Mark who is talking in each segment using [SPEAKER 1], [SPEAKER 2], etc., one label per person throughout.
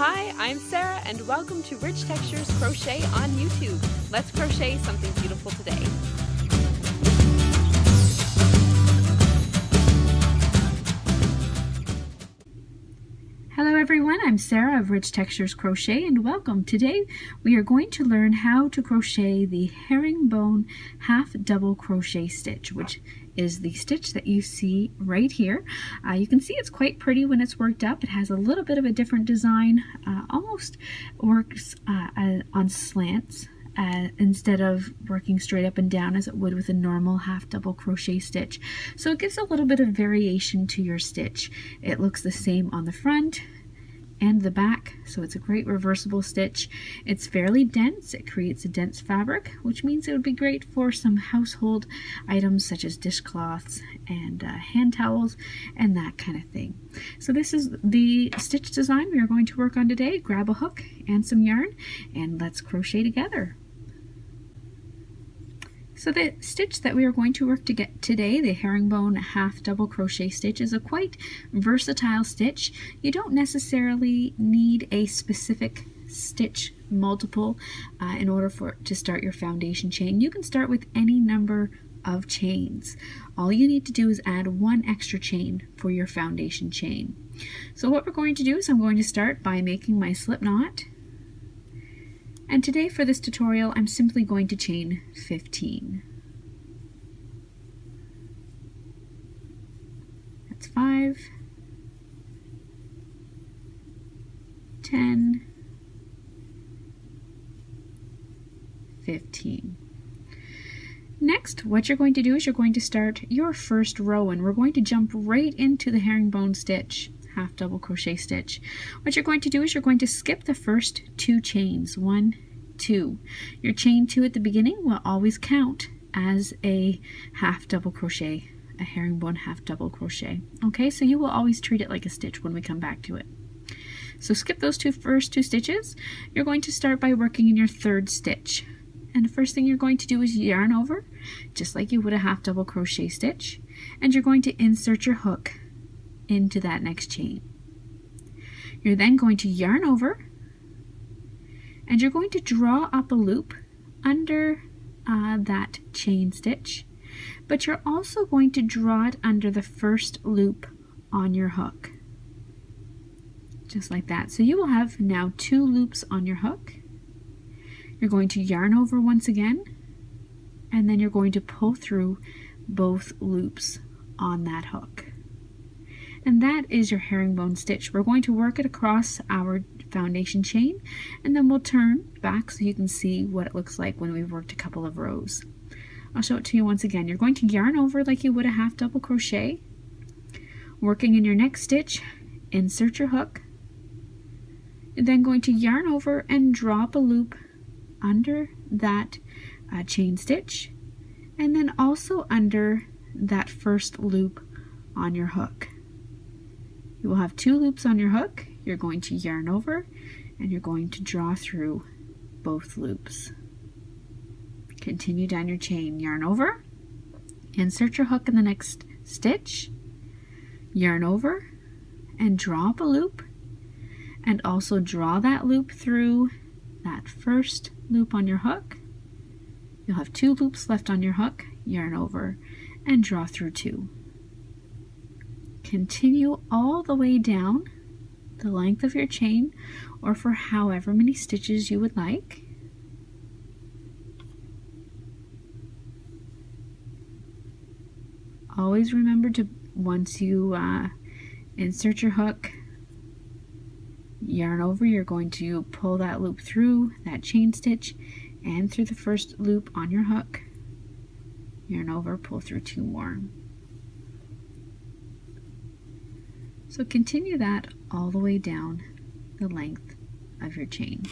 [SPEAKER 1] Hi, I'm Sarah and welcome to Rich Textures Crochet on YouTube. Let's crochet something beautiful today.
[SPEAKER 2] Hello everyone, I'm Sarah of Rich Textures Crochet and welcome. Today we are going to learn how to crochet the herringbone half double crochet stitch, which is the stitch that you see right here. You can see it's quite pretty when it's worked up. It has a little bit of a different design, almost works on slants. Instead of working straight up and down as it would with a normal half double crochet stitch. So it gives a little bit of variation to your stitch. It looks the same on the front and the back, so it's a great reversible stitch. It's fairly dense. It creates a dense fabric, which means it would be great for some household items such as dishcloths and hand towels and that kind of thing. So this is the stitch design we are going to work on today. Grab a hook and some yarn and let's crochet together. So the stitch that we are going to work to get today, the herringbone half double crochet stitch, is a quite versatile stitch. You don't necessarily need a specific stitch multiple in order to start your foundation chain. You can start with any number of chains. All you need to do is add one extra chain for your foundation chain. So what we're going to do is I'm going to start by making my slip knot. And today for this tutorial, I'm simply going to chain 15. That's 5, 10, 15. Next, what you're going to do is you're going to start your first row, and we're going to jump right into the herringbone stitch. Half double crochet stitch. What you're going to do is you're going to skip the first 2 chains, 1, 2. Your chain 2 at the beginning will always count as a half double crochet, a herringbone half double crochet. Okay, so you will always treat it like a stitch when we come back to it. So skip those first two stitches. You're going to start by working in your third stitch. And the first thing you're going to do is yarn over, just like you would a half double crochet stitch, and you're going to insert your hook into that next chain. You're then going to yarn over and you're going to draw up a loop under that chain stitch, but you're also going to draw it under the first loop on your hook, just like that. So you will have now 2 loops on your hook. You're going to yarn over once again, and then you're going to pull through both loops on that hook. And that is your herringbone stitch. We're going to work it across our foundation chain, and then we'll turn back so you can see what it looks like when we've worked a couple of rows. I'll show it to you once again. You're going to yarn over like you would a half double crochet. Working in your next stitch, insert your hook. You're then going to yarn over and drop a loop under that chain stitch, and then also under that first loop on your hook. You will have 2 loops on your hook. You're going to yarn over and you're going to draw through both loops. Continue down your chain, yarn over, insert your hook in the next stitch, yarn over and draw up a loop, and also draw that loop through that first loop on your hook. You'll have 2 loops left on your hook, yarn over and draw through 2. Continue all the way down the length of your chain, or for however many stitches you would like. Always remember to, once you insert your hook, yarn over, you're going to pull that loop through that chain stitch and through the first loop on your hook. Yarn over, pull through 2 more. So continue that all the way down the length of your chain.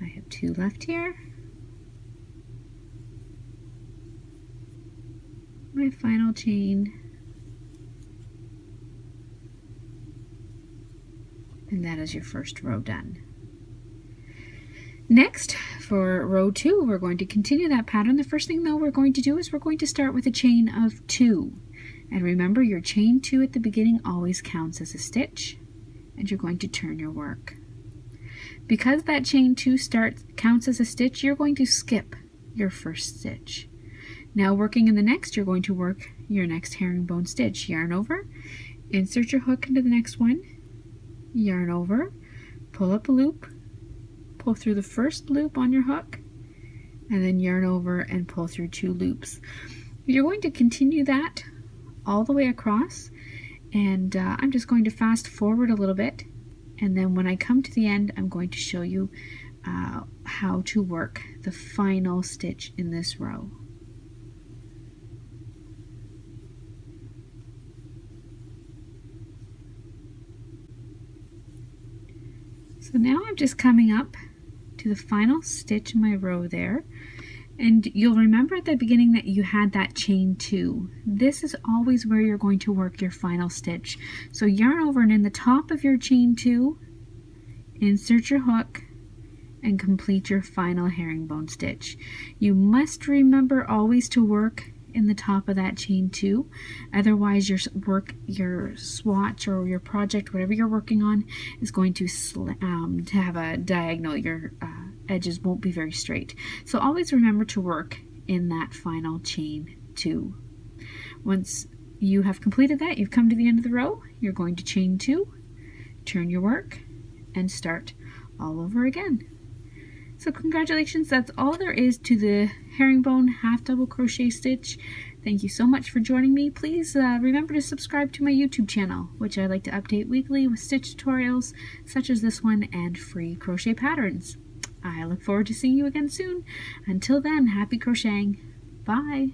[SPEAKER 2] I have 2 left here. my final chain, and that is your first row done. Next, for row 2, we're going to continue that pattern. The first thing though we're going to do is we're going to start with a chain of 2. And remember, your chain 2 at the beginning always counts as a stitch, and you're going to turn your work. Because that chain 2 counts as a stitch, you're going to skip your first stitch. Now working in the next, you're going to work your next herringbone stitch. Yarn over, insert your hook into the next one, yarn over, pull up a loop, pull through the first loop on your hook, and then yarn over and pull through 2 loops. You're going to continue that all the way across, and I'm just going to fast forward a little bit, and then when I come to the end, I'm going to show you how to work the final stitch in this row. So now I'm just coming up to the final stitch in my row there, and you'll remember at the beginning that you had that chain 2. This is always where you're going to work your final stitch. So yarn over, and in the top of your chain 2, insert your hook and complete your final herringbone stitch. You must remember always to work in the top of that chain 2, otherwise your swatch or your project, whatever you're working on, is going to have a diagonal. Your edges won't be very straight. So always remember to work in that final chain 2. Once you have completed that, you've come to the end of the row, you're going to chain 2, turn your work, and start all over again. So congratulations, that's all there is to the herringbone half double crochet stitch. Thank you so much for joining me. Please remember to subscribe to my YouTube channel, which I like to update weekly with stitch tutorials such as this one and free crochet patterns. I look forward to seeing you again soon. Until then, happy crocheting. Bye.